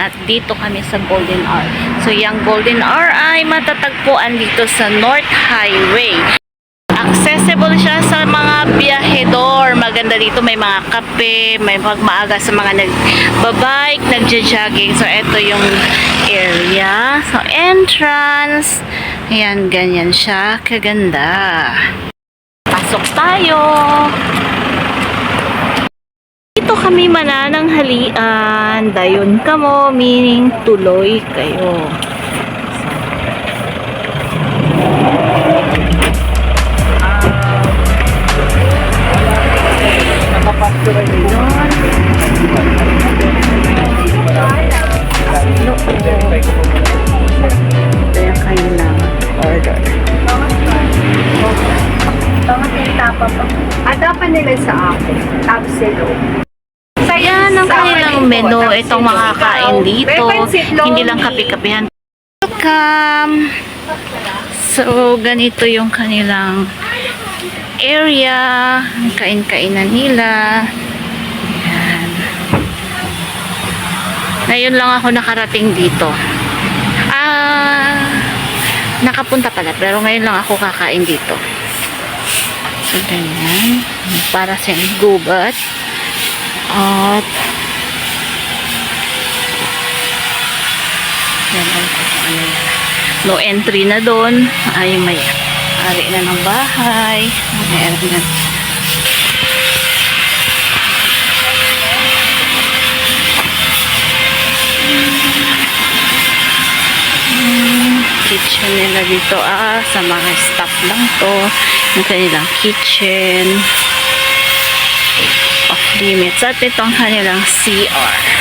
At dito kami sa Golden Hour. So, yung Golden Hour ay matatagpuan dito sa North Highway. Accessible siya sa mga biyahedor. Maganda dito, may mga kape, may pagmaaga sa mga nagbabike, nagja-jogging. So, ito yung area. So, entrance. Ayan, ganyan siya. Kaganda. Pasok tayo. Dito kami manananghalian. Dayon kamo, meaning tuloy kayo. Kaya kayo na order. Adapan nila sa akin. Tapos silo. Yan ang kanilang menu. Itong makakain dito. Hindi lang kape-kapehan. Welcome! So, ganito yung kanilang area. Kain-kainan nila. Yan. Ngayon lang ako nakarating dito. Nakapunta pala. Pero ngayon lang ako kakain dito. So, ganyan. Para sa gubat. At yan, ano yan. No entry na doon. Ay, may ari na ng bahay. Meron na. Kitchen nila dito sa mga staff lang to. Yung kanilang kitchen off limits at itong kanilang CR.